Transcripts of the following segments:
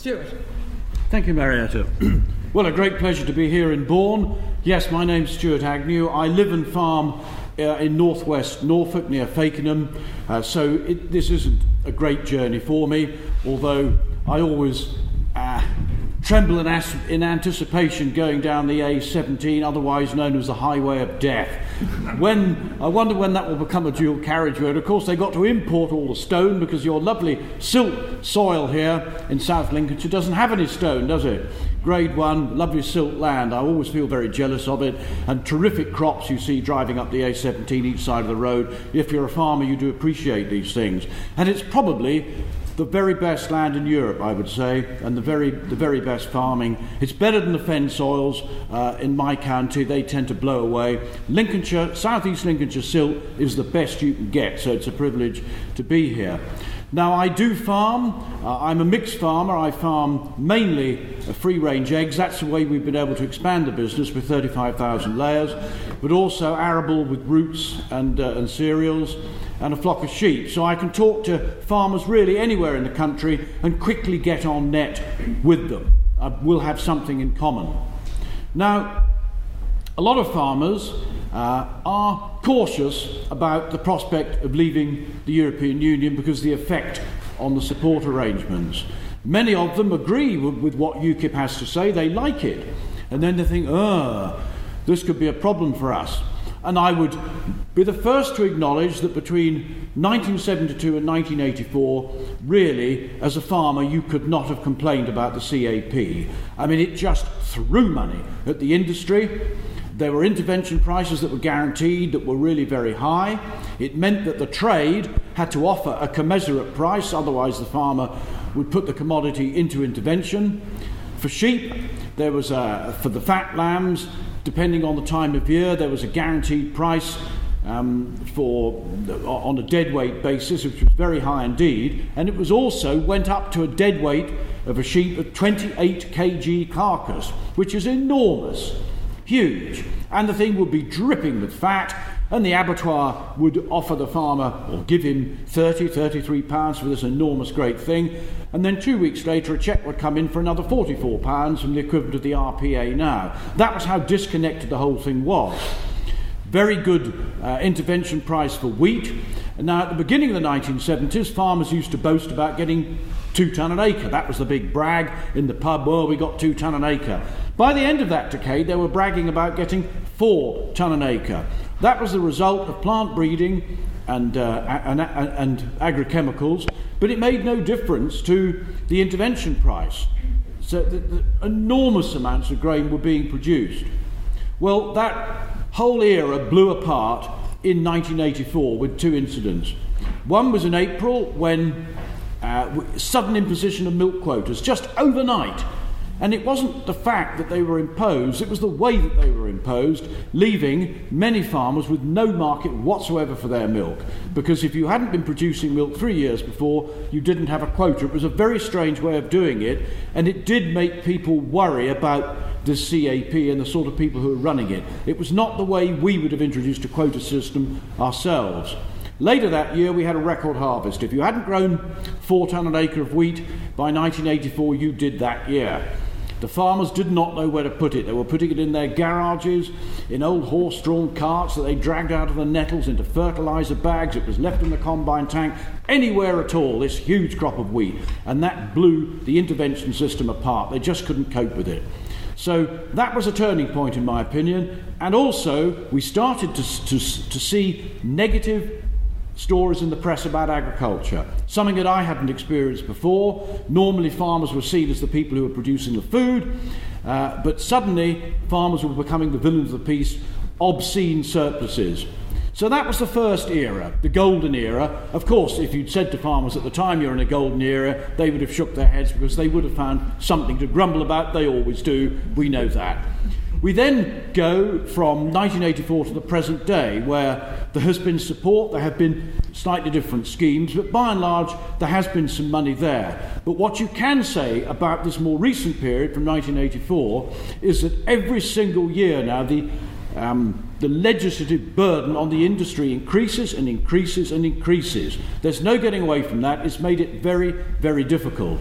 Stuart. Thank you, Marietta. Well, a great pleasure to be here in Bourne. Yes, my name's Stuart Agnew. I live and farm in northwest Norfolk near Fakenham, so this isn't a great journey for me, although I always tremble in anticipation going down the A17, otherwise known as the Highway of Death. I wonder when that will become a dual carriage road. Of course, they got to import all the stone because your lovely silt soil here in South Lincolnshire doesn't have any stone, does it? Grade 1, lovely silt land. I always feel very jealous of it, and terrific crops you see driving up the A17 each side of the road. If you're a farmer, you do appreciate these things. And it's probably the very best land in Europe, I would say, and the very best farming. It's better than the fen soils in my county. They tend to blow away. Lincolnshire, southeast Lincolnshire silt is the best you can get, so it's a privilege to be here. Now, I do farm. I'm a mixed farmer. I farm mainly free-range eggs. That's the way we've been able to expand the business with 35,000 layers, but also arable with roots and cereals, and a flock of sheep. So I can talk to farmers really anywhere in the country and quickly get on net with them. We'll have something in common. Now, a lot of farmers are cautious about the prospect of leaving the European Union because of the effect on the support arrangements. Many of them agree with what UKIP has to say. They like it. And then they think, this could be a problem for us. And I would be the first to acknowledge that between 1972 and 1984, really, as a farmer, you could not have complained about the CAP. I mean, it just threw money at the industry. There were intervention prices that were guaranteed that were really very high. It meant that the trade had to offer a commensurate price, otherwise the farmer would put the commodity into intervention. For sheep, there was for the fat lambs, depending on the time of year, there was a guaranteed price on a deadweight basis, which was very high indeed, and it was also went up to a deadweight of a sheep of 28 kg carcass, which is enormous, huge, and the thing would be dripping with fat, and the abattoir would offer the farmer, or give him £33 for this enormous great thing, and then 2 weeks later a cheque would come in for another £44 from the equivalent of the RPA now. That was how disconnected the whole thing was. Very good intervention price for wheat. And now at the beginning of the 1970s, farmers used to boast about getting 2 tonne an acre. That was the big brag in the pub, we got 2 tonne an acre. By the end of that decade, they were bragging about getting 4 tonne an acre. That was the result of plant breeding and agrochemicals, but it made no difference to the intervention price. So the enormous amounts of grain were being produced. Well, that whole era blew apart in 1984 with 2 incidents. One was in April when sudden imposition of milk quotas, just overnight. And it wasn't the fact that they were imposed, it was the way that they were imposed, leaving many farmers with no market whatsoever for their milk. Because if you hadn't been producing milk 3 years before, you didn't have a quota. It was a very strange way of doing it, and it did make people worry about the CAP and the sort of people who were running it. It was not the way we would have introduced a quota system ourselves. Later that year, we had a record harvest. If you hadn't grown 4 tonne an acre of wheat by 1984, you did that year. The farmers did not know where to put it. They were putting it in their garages, in old horse-drawn carts that they dragged out of the nettles into fertiliser bags. It was left in the combine tank, anywhere at all, this huge crop of wheat. And that blew the intervention system apart. They just couldn't cope with it. So that was a turning point, in my opinion. And also, we started to see negative stories in the press about agriculture, something that I hadn't experienced before. Normally farmers were seen as the people who were producing the food, but suddenly farmers were becoming the villains of the piece, obscene surpluses. So that was the first era, the golden era. Of course, if you'd said to farmers at the time you're in a golden era, they would have shook their heads because they would have found something to grumble about. They always do, we know that. We then go from 1984 to the present day, where there has been support, there have been slightly different schemes, but by and large there has been some money there. But what you can say about this more recent period from 1984 is that every single year now the legislative burden on the industry increases and increases and increases. There's no getting away from that. It's made it very, very difficult.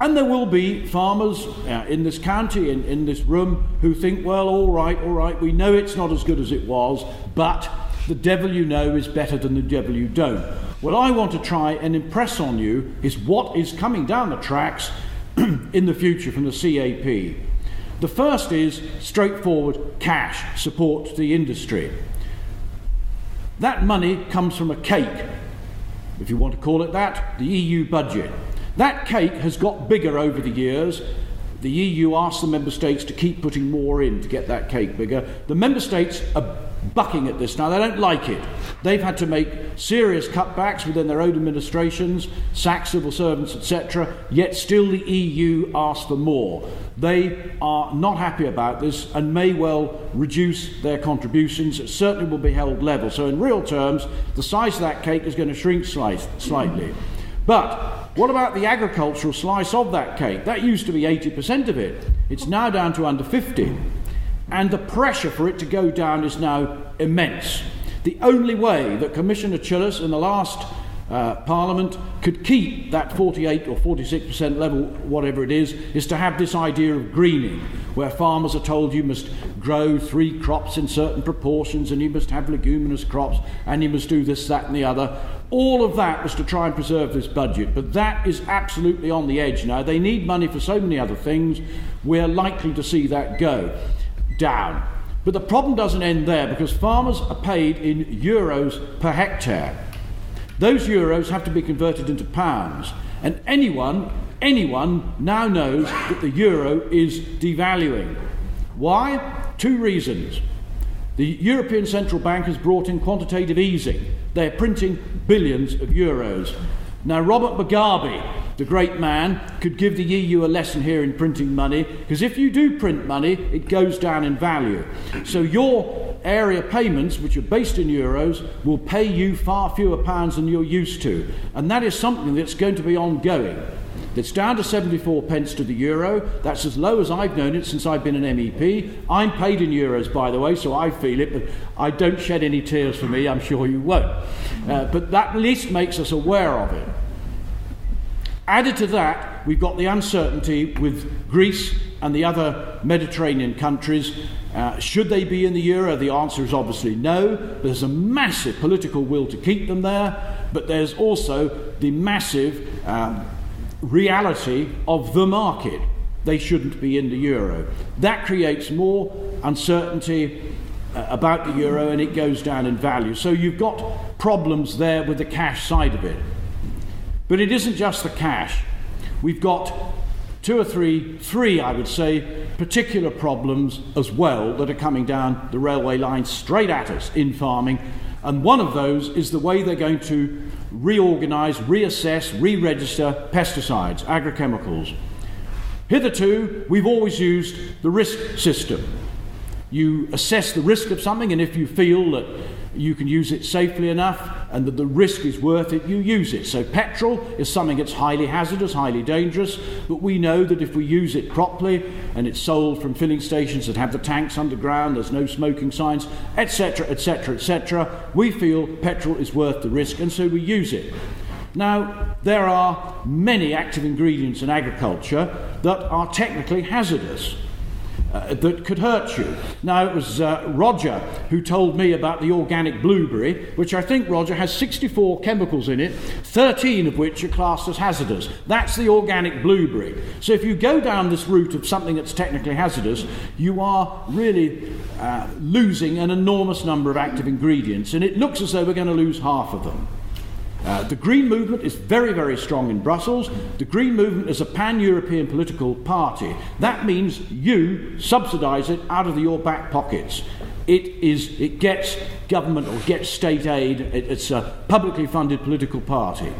And there will be farmers in this county, in this room, who think, well, all right, we know it's not as good as it was, but the devil you know is better than the devil you don't. What I want to try and impress on you is what is coming down the tracks in the future from the CAP. The first is straightforward cash support to the industry. That money comes from a cake, if you want to call it that, the EU budget. That cake has got bigger over the years. The EU asked the member states to keep putting more in to get that cake bigger. The member states are bucking at this now. They don't like it. They've had to make serious cutbacks within their own administrations, sack civil servants, etc., yet still the EU asks for more. They are not happy about this and may well reduce their contributions. It certainly will be held level. So in real terms, the size of that cake is going to shrink slightly. But what about the agricultural slice of that cake? That used to be 80% of it. It's now down to under 50%. And the pressure for it to go down is now immense. The only way that Commissioner Chillis in the last Parliament could keep that 48 or 46% level, whatever it is to have this idea of greening, where farmers are told you must grow 3 crops in certain proportions and you must have leguminous crops and you must do this, that and the other. All of that was to try and preserve this budget, but that is absolutely on the edge now. They need money for so many other things. We're likely to see that go down. But the problem doesn't end there, because farmers are paid in euros per hectare. Those euros have to be converted into pounds, and anyone now knows that the euro is devaluing. Why? 2 reasons. The European Central Bank has brought in quantitative easing. They're printing billions of euros. Now, Robert Mugabe, the great man, could give the EU a lesson here in printing money, because if you do print money, it goes down in value. So your area payments, which are based in euros, will pay you far fewer pounds than you're used to. And that is something that's going to be ongoing. It's down to 74 pence to the euro. That's as low as I've known it since I've been an MEP. I'm paid in euros, by the way, so I feel it, but I don't shed any tears for me. I'm sure you won't. But that at least makes us aware of it. Added to that, we've got the uncertainty with Greece and the other Mediterranean countries. Should they be in the euro? The answer is obviously no. There's a massive political will to keep them there, but there's also the massive reality of the market. They shouldn't be in the euro. That creates more uncertainty about the euro, and it goes down in value. So you've got problems there with the cash side of it. But it isn't just the cash. We've got 2 or 3 I would say, particular problems as well that are coming down the railway line straight at us in farming. And one of those is the way they're going to reorganise, reassess, re-register pesticides, agrochemicals. Hitherto, we've always used the risk system. You assess the risk of something, and if you feel that you can use it safely enough and that the risk is worth it, you use it. So petrol is something that's highly hazardous, highly dangerous, but we know that if we use it properly and it's sold from filling stations that have the tanks underground, there's no smoking signs, etc., etc., etc., we feel petrol is worth the risk, and so we use it. Now, there are many active ingredients in agriculture that are technically hazardous, that could hurt you. Now, it was Roger who told me about the organic blueberry, which I think, Roger, has 64 chemicals in it, 13 of which are classed as hazardous. That's the organic blueberry. So if you go down this route of something that's technically hazardous, you are really losing an enormous number of active ingredients, and it looks as though we're going to lose half of them. The Green Movement is very, very strong in Brussels. The Green Movement is a pan-European political party. That means you subsidise it out of your back pockets. It gets government or gets state aid. It's a publicly funded political party.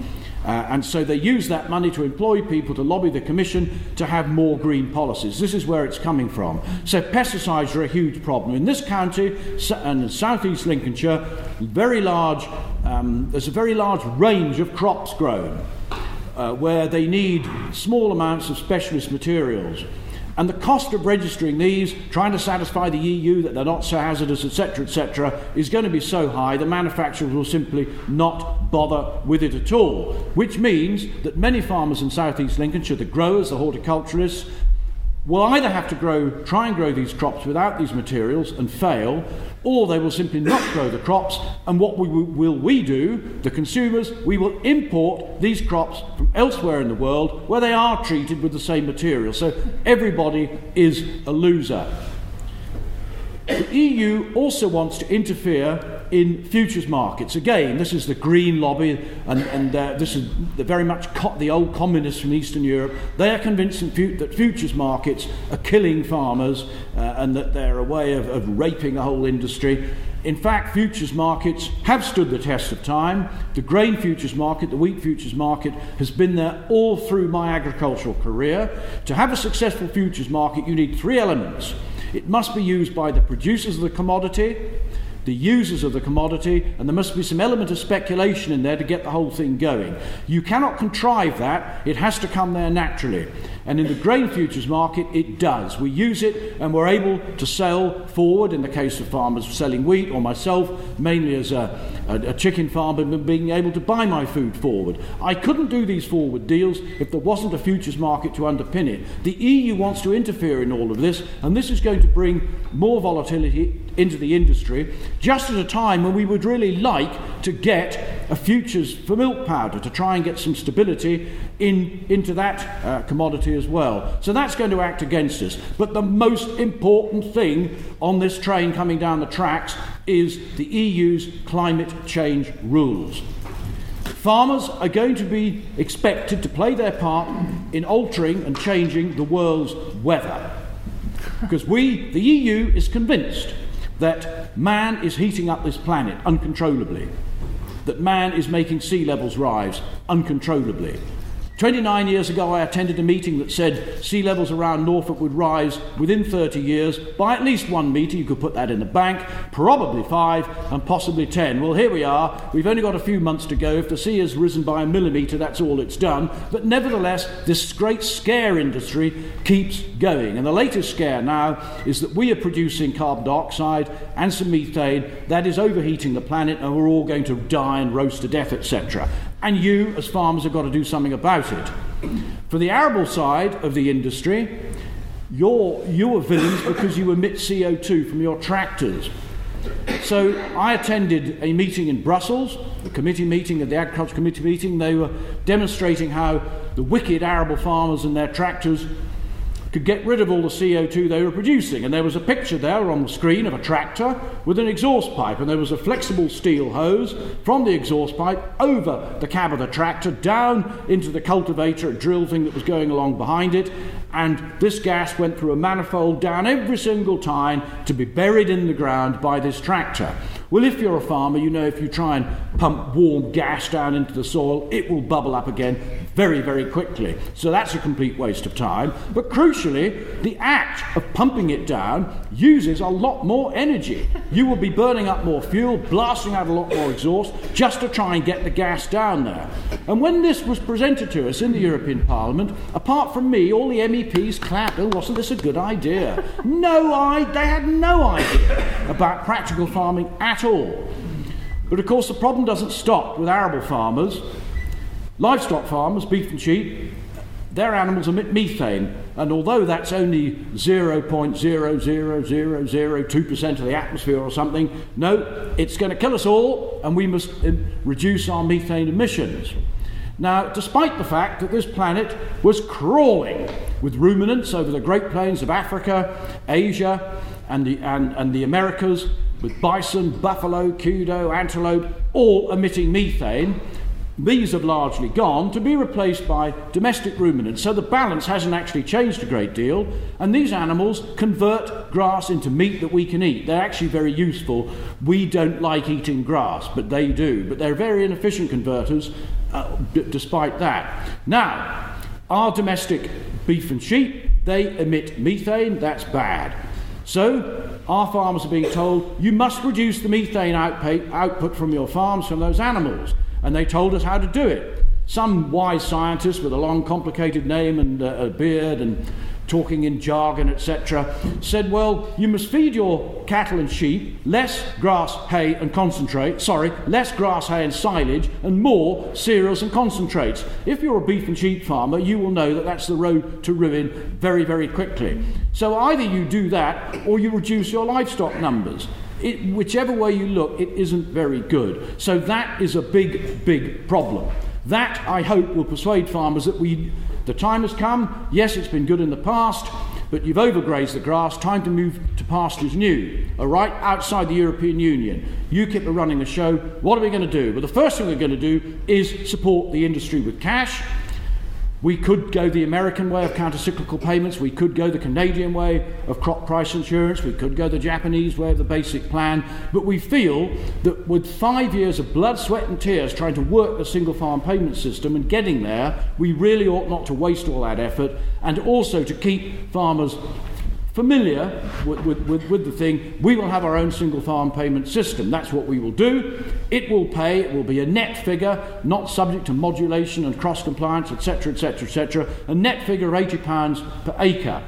And so they use that money to employ people to lobby the Commission to have more green policies. This is where it's coming from. So pesticides are a huge problem. In this county and in South East Lincolnshire, there's a very large range of crops grown where they need small amounts of specialist materials. And the cost of registering these, trying to satisfy the EU that they're not so hazardous, etc., is going to be so high the manufacturers will simply not bother with it at all. Which means that many farmers in South East Lincolnshire, the growers, the horticulturists, will either have to try and grow these crops without these materials and fail, or they will simply not grow the crops, and what will we do, the consumers? We will import these crops from elsewhere in the world where they are treated with the same material. So everybody is a loser. The EU also wants to interfere in futures markets. Again, this is the green lobby, and this is very much the old communists from Eastern Europe. They are convinced that futures markets are killing farmers and that they're a way of raping the whole industry. In fact, futures markets have stood the test of time. The grain futures market, the wheat futures market, has been there all through my agricultural career. To have a successful futures market, you need three elements. It must be used by the producers of the commodity, the users of the commodity, and there must be some element of speculation in there to get the whole thing going. You cannot contrive that, it has to come there naturally. And in the grain futures market, it does. We use it and we're able to sell forward, in the case of farmers selling wheat, or myself, mainly as a chicken farmer, being able to buy my food forward. I couldn't do these forward deals if there wasn't a futures market to underpin it. The EU wants to interfere in all of this, and this is going to bring more volatility into the industry, just at a time when we would really like to get a futures for milk powder to try and get some stability into that commodity as well. So that's going to act against us. But the most important thing on this train coming down the tracks is the EU's climate change rules. Farmers are going to be expected to play their part in altering and changing the world's weather. Because the EU is convinced that man is heating up this planet uncontrollably, that man is making sea levels rise uncontrollably. 29 years ago, I attended a meeting that said sea levels around Norfolk would rise within 30 years by at least 1 metre. You could put that in the bank, probably 5 and possibly 10. Well, here we are. We've only got a few months to go. If the sea has risen by 1 millimetre, that's all it's done. But nevertheless, this great scare industry keeps going. And the latest scare now is that we are producing carbon dioxide and some methane that is overheating the planet, and we're all going to die and roast to death, etc. And you, as farmers, have got to do something about it. For the arable side of the industry, you are villains because you emit CO2 from your tractors. So I attended a meeting in Brussels, the committee meeting, the Agriculture Committee meeting. They were demonstrating how the wicked arable farmers and their tractors could get rid of all the CO2 they were producing. And there was a picture there on the screen of a tractor with an exhaust pipe, and there was a flexible steel hose from the exhaust pipe over the cab of the tractor down into the cultivator, a drill thing that was going along behind it, and this gas went through a manifold down every single time to be buried in the ground by this tractor. Well, if you're a farmer, you know if you try and pump warm gas down into the soil, it will bubble up again very, very quickly. So that's a complete waste of time. But crucially, the act of pumping it down uses a lot more energy. You will be burning up more fuel, blasting out a lot more exhaust, just to try and get the gas down there. And when this was presented to us in the European Parliament, apart from me, all the MEPs clapped, oh, wasn't this a good idea? They had no idea about practical farming at all. But of course, the problem doesn't stop with arable farmers. Livestock farmers, beef and sheep, their animals emit methane, and although that's only 0.00002% of the atmosphere or something, no, it's going to kill us all, and we must reduce our methane emissions. Now, despite the fact that this planet was crawling with ruminants over the Great Plains of Africa, Asia, and the Americas, with bison, buffalo, kudu, antelope, all emitting methane, these have largely gone to be replaced by domestic ruminants. So the balance hasn't actually changed a great deal, and these animals convert grass into meat that we can eat. They're actually very useful. We don't like eating grass, but they do. But they're very inefficient converters despite that. Now, our domestic beef and sheep, they emit methane. That's bad. So our farmers are being told, you must reduce the methane output from your farms from those animals. And they told us how to do it. Some wise scientist with a long, complicated name and a beard and talking in jargon, etc., said, well, you must feed your cattle and sheep less grass, hay and less grass, hay and silage and more cereals and concentrates. If you're a beef and sheep farmer, you will know that that's the road to ruin very, very quickly. So either you do that or you reduce your livestock numbers. Whichever way you look, it isn't very good. So that is a big, big problem. That, I hope, will persuade farmers that the time has come. Yes, it's been good in the past, but you've overgrazed the grass. Time to move to pastures new. All right, outside the European Union. UKIP are running a show. What are we going to do? Well, the first thing we're going to do is support the industry with cash. We could go the American way of counter-cyclical payments. We could go the Canadian way of crop price insurance. We could go the Japanese way of the basic plan. But we feel that with 5 years of blood, sweat and tears trying to work the single farm payment system and getting there, we really ought not to waste all that effort, and also to keep farmers familiar with the thing. We will have our own single farm payment system. That's what we will do. It will pay. It will be a net figure, not subject to modulation and cross compliance, etc., etc., etc. A net figure of £80 per acre.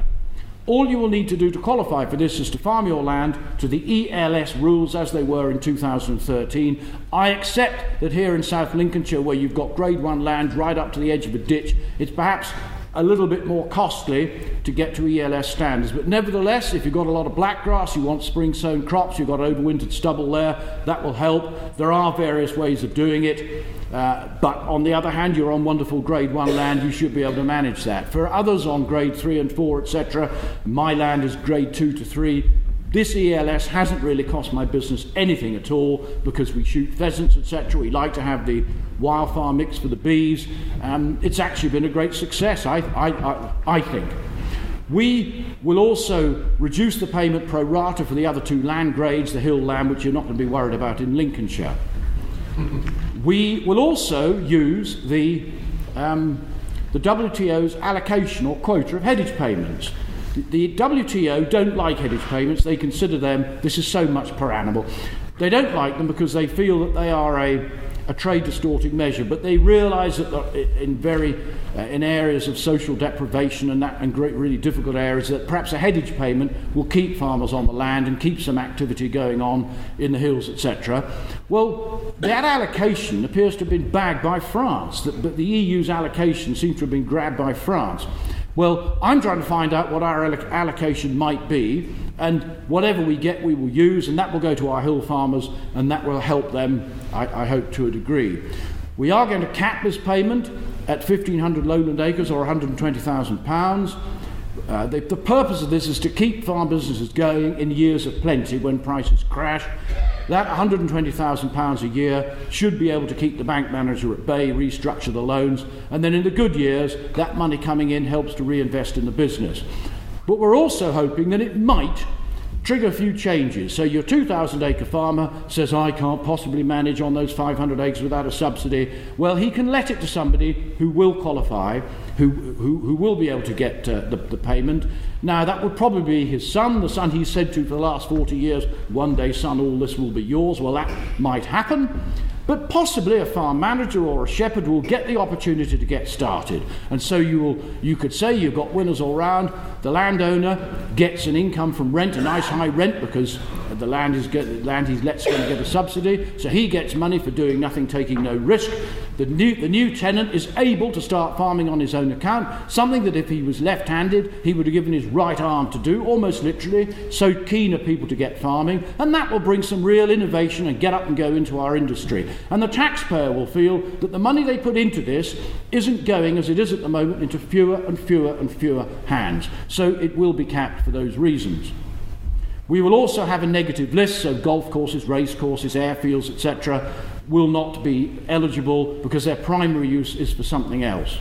All you will need to do to qualify for this is to farm your land to the ELS rules as they were in 2013. I accept that here in South Lincolnshire, where you've got grade 1 land right up to the edge of a ditch, it's perhaps a little bit more costly to get to ELS standards. But nevertheless, if you've got a lot of black grass, you want spring sown crops, you've got overwintered stubble there, that will help. There are various ways of doing it. But on the other hand, you're on wonderful grade 1 land, you should be able to manage that. For others on grade 3 and 4, etc., my land is grade 2 to 3. This ELS hasn't really cost my business anything at all, because we shoot pheasants, etc. We like to have the wildfire mix for the bees. It's actually been a great success, I think. We will also reduce the payment pro rata for the other 2 land grades, the hill land, which you're not going to be worried about in Lincolnshire. We will also use the WTO's allocation or quota of headage payments. The WTO don't like headage payments. They consider them, this is so much per animal. They don't like them because they feel that they are a trade distorting measure, but they realise that in areas of social deprivation and great, really difficult areas, that perhaps a headage payment will keep farmers on the land and keep some activity going on in the hills, etc. Well, that allocation appears to have been bagged by France, but the EU's allocation seems to have been grabbed by France. Well, I'm trying to find out what our allocation might be, and whatever we get we will use, and that will go to our hill farmers, and that will help them, I hope, to a degree. We are going to cap this payment at 1,500 lowland acres or £120,000. The purpose of this is to keep farm businesses going in years of plenty when prices crash. That £120,000 a year should be able to keep the bank manager at bay, restructure the loans, and then in the good years, that money coming in helps to reinvest in the business. But we're also hoping that it might trigger a few changes. So your 2,000 acre farmer says, I can't possibly manage on those 500 acres without a subsidy. Well, he can let it to somebody who will qualify, who will be able to get the payment. Now, that would probably be his son, the son he's said to for the last 40 years, one day, son, all this will be yours. Well, that might happen. But possibly a farm manager or a shepherd will get the opportunity to get started. And so you could say you've got winners all round. The landowner gets an income from rent, a nice high rent, because the land he's let's going to get a subsidy. So he gets money for doing nothing, taking no risk. The new tenant is able to start farming on his own account, something that if he was left-handed, he would have given his right arm to do, almost literally. So keen are people to get farming, and that will bring some real innovation and get up and go into our industry. And the taxpayer will feel that the money they put into this isn't going, as it is at the moment, into fewer and fewer and fewer hands. So it will be capped for those reasons. We will also have a negative list, so golf courses, race courses, airfields, etc. will not be eligible because their primary use is for something else.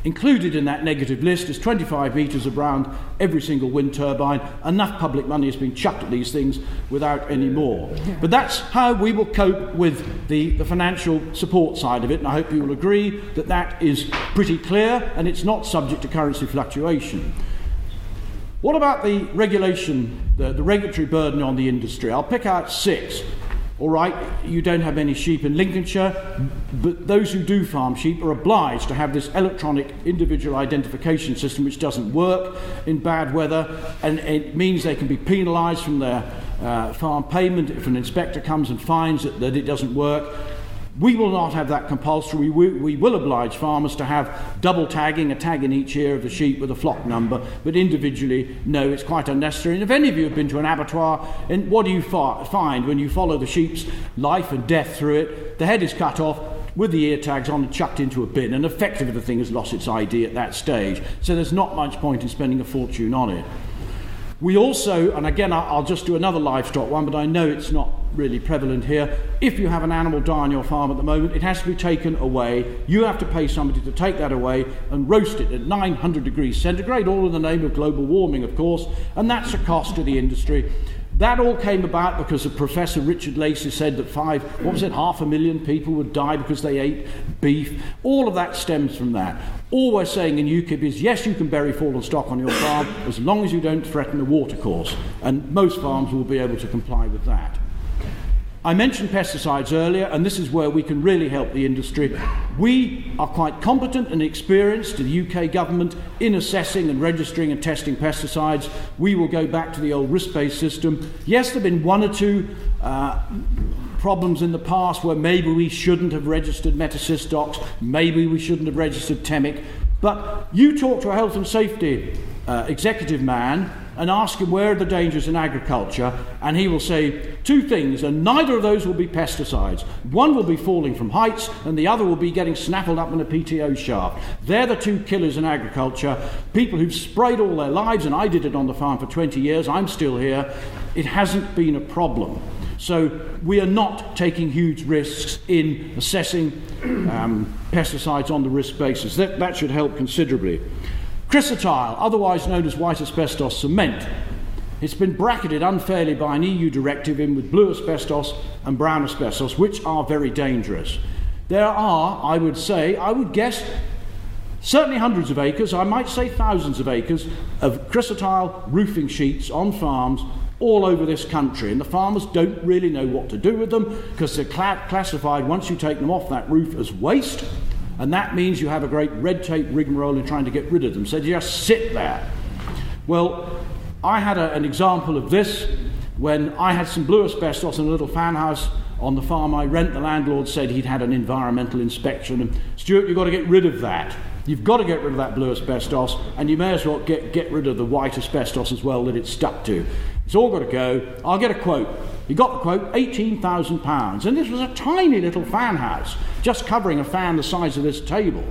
Included in that negative list is 25 metres around every single wind turbine. Enough public money has been chucked at these things without any more. But that's how we will cope with the financial support side of it, and I hope you will agree that that is pretty clear and it's not subject to currency fluctuation. What about the regulation, the regulatory burden on the industry? I'll pick out 6. All right, you don't have any sheep in Lincolnshire, but those who do farm sheep are obliged to have this electronic individual identification system, which doesn't work in bad weather, and it means they can be penalised from their farm payment if an inspector comes and finds that it doesn't work. We will not have that compulsory. We will oblige farmers to have double tagging, a tag in each ear of the sheep with a flock number, but individually, no, it's quite unnecessary. And if any of you have been to an abattoir, and what do you find when you follow the sheep's life and death through it? The head is cut off with the ear tags on and chucked into a bin, and effectively the thing has lost its ID at that stage. So there's not much point in spending a fortune on it. We also, and again I'll just do another livestock one, but I know it's not really prevalent here. If you have an animal die on your farm at the moment, it has to be taken away. You have to pay somebody to take that away and roast it at 900 degrees centigrade, all in the name of global warming, of course, and that's a cost to the industry. That all came about because of Professor Richard Lacey said that 500,000 people would die because they ate beef. All of that stems from that. All we're saying in UKIP is, yes, you can bury fallen stock on your farm as long as you don't threaten the watercourse, and most farms will be able to comply with that. I mentioned pesticides earlier, and this is where we can really help the industry. We are quite competent and experienced, the UK government, in assessing and registering and testing pesticides. We will go back to the old risk-based system. Yes, there have been one or two problems in the past where maybe we shouldn't have registered metacystox, maybe we shouldn't have registered temic, but you talk to a health and safety executive man and ask him where are the dangers in agriculture, and he will say two things, and neither of those will be pesticides. One will be falling from heights, and the other will be getting snaffled up in a PTO shaft. They're the two killers in agriculture. People who've sprayed all their lives, and I did it on the farm for 20 years, I'm still here. It hasn't been a problem. So we are not taking huge risks in assessing pesticides on the risk basis. That should help considerably. Chrysotile, otherwise known as white asbestos cement. It's been bracketed unfairly by an EU directive in with blue asbestos and brown asbestos, which are very dangerous. There are, I would guess, certainly hundreds of acres, I might say thousands of acres, of chrysotile roofing sheets on farms all over this country, and the farmers don't really know what to do with them because they're classified, once you take them off that roof, as waste. And that means you have a great red tape rigmarole in trying to get rid of them. So they just sit there. Well, I had an example of this when I had some blue asbestos in a little fan house on the farm I rent. The landlord said he'd had an environmental inspection. And Stuart, you've got to get rid of that. You've got to get rid of that blue asbestos, and you may as well get rid of the white asbestos as well that it's stuck to. It's all got to go. I'll get a quote. He got the quote, £18,000. And this was a tiny little fan house, just covering a fan the size of this table.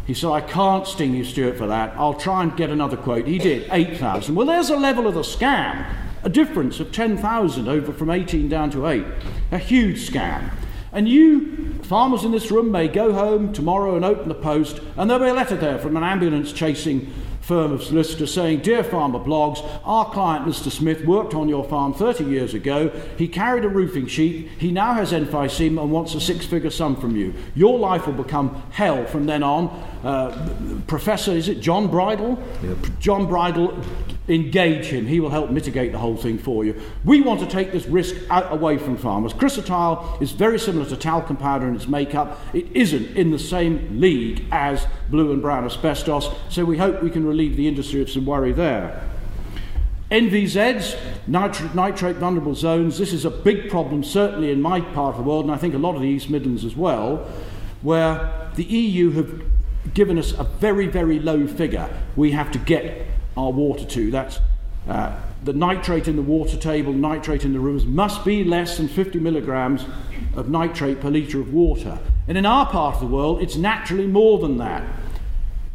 He said, I can't sting you, Stuart, for that. I'll try and get another quote. He did, 8,000. Well, there's a level of the scam. A difference of 10,000 over from 18 down to 8. A huge scam. And you, farmers in this room, may go home tomorrow and open the post, and there'll be a letter there from an ambulance-chasing firm of solicitors saying, Dear Farmer Blogs, our client Mr. Smith worked on your farm 30 years ago. He carried a roofing sheet. He now has emphysema and wants a six-figure sum from you. Your life will become hell from then on. Professor, is it John Bridle? Yep. John Bridle, engage him. He will help mitigate the whole thing for you. We want to take this risk away from farmers. Chrysotile is very similar to talcum powder in its makeup. It isn't in the same league as blue and brown asbestos, so we hope we can relieve the industry of some worry there. NVZs, nitrate vulnerable zones, this is a big problem certainly in my part of the world, and I think a lot of the East Midlands as well, where the EU have given us a very, very low figure we have to get our water to. That's the nitrate in the water table, nitrate in the rivers must be less than 50 milligrams of nitrate per litre of water. And in our part of the world, it's naturally more than that.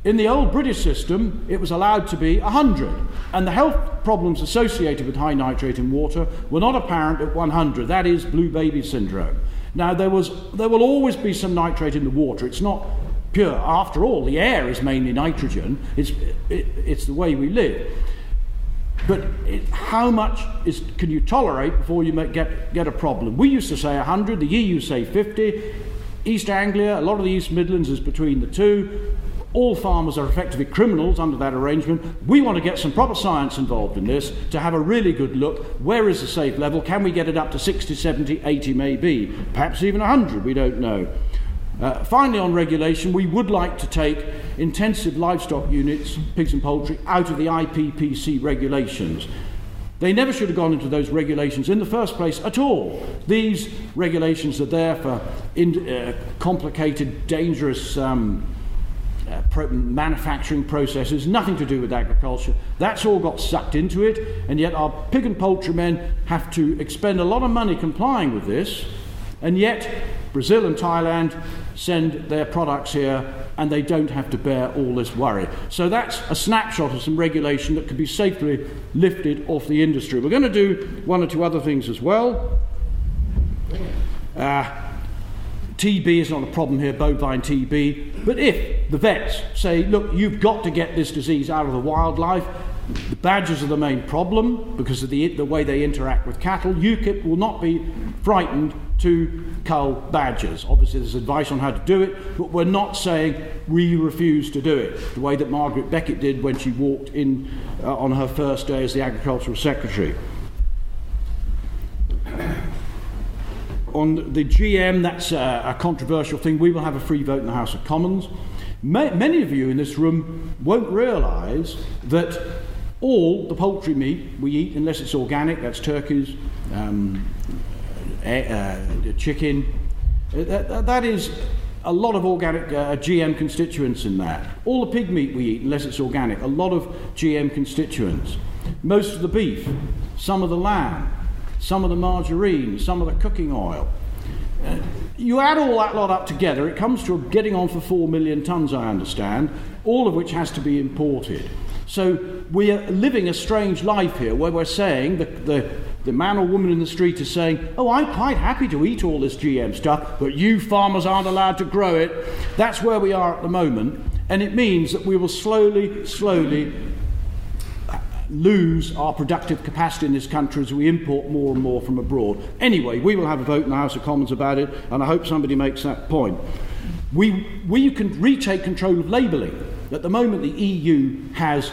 In the old British system, it was allowed to be 100, and the health problems associated with high nitrate in water were not apparent at 100. That is blue baby syndrome. Now, there will always be some nitrate in the water. It's not pure. After all, the air is mainly nitrogen. It's the way we live. But how much can you tolerate before you get a problem? We used to say 100, the EU say 50. East Anglia, a lot of the East Midlands is between the two. all farmers are effectively criminals under that arrangement. We want to get some proper science involved in this to have a really good look. Where is the safe level? Can we get it up to 60, 70, 80 maybe? Perhaps even 100, we don't know. Finally, on regulation, we would like to take intensive livestock units, pigs and poultry, out of the IPPC regulations. They never should have gone into those regulations in the first place at all. These regulations are there for complicated, dangerous manufacturing processes, nothing to do with agriculture. That's all got sucked into it, and yet our pig and poultry men have to expend a lot of money complying with this, and yet Brazil and Thailand send their products here and they don't have to bear all this worry. So that's a snapshot of some regulation that could be safely lifted off the industry. We're going to do one or two other things as well. TB is not a problem here, bovine TB, but if the vets say, look, you've got to get this disease out of the wildlife, the badgers are the main problem because of the way they interact with cattle. UKIP will not be frightened to cull badgers. Obviously there's advice on how to do it, but we're not saying we refuse to do it, the way that Margaret Beckett did when she walked in on her first day as the Agricultural Secretary. On the GM, that's a controversial thing. We will have a free vote in the House of Commons. Many of you in this room won't realise that all the poultry meat we eat, unless it's organic, that's turkeys, chicken, that is a lot of organic GM constituents in that. All the pig meat we eat, unless it's organic, a lot of GM constituents. Most of the beef, some of the lamb, some of the margarine, some of the cooking oil. You add all that lot up together, it comes to getting on for 4 million tonnes, I understand, all of which has to be imported. So we are living a strange life here where we're saying, the man or woman in the street is saying, oh, I'm quite happy to eat all this GM stuff, but you farmers aren't allowed to grow it. That's where we are at the moment, and it means that we will slowly lose our productive capacity in this country as we import more and more from abroad. Anyway, we will have a vote in the House of Commons about it, and I hope somebody makes that point. We can retake control of labelling. At the moment, the EU has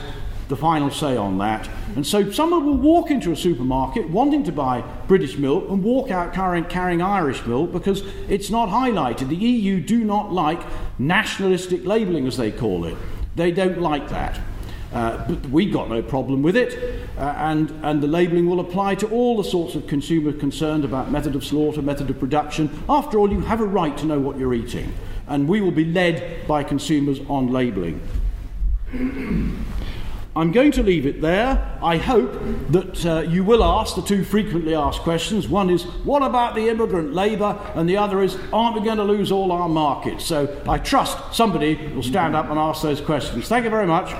the final say on that, and so someone will walk into a supermarket wanting to buy British milk and walk out carrying Irish milk because it's not highlighted. The EU do not like nationalistic labelling, as they call it. They don't like that. But we got no problem with it, and the labelling will apply to all the sorts of consumers concerned about method of slaughter, method of production. After all, you have a right to know what you're eating, and we will be led by consumers on labelling. I'm going to leave it there. I hope that you will ask the two frequently asked questions. One is, what about the immigrant labour? And the other is, aren't we going to lose all our markets? So I trust somebody will stand up and ask those questions. Thank you very much.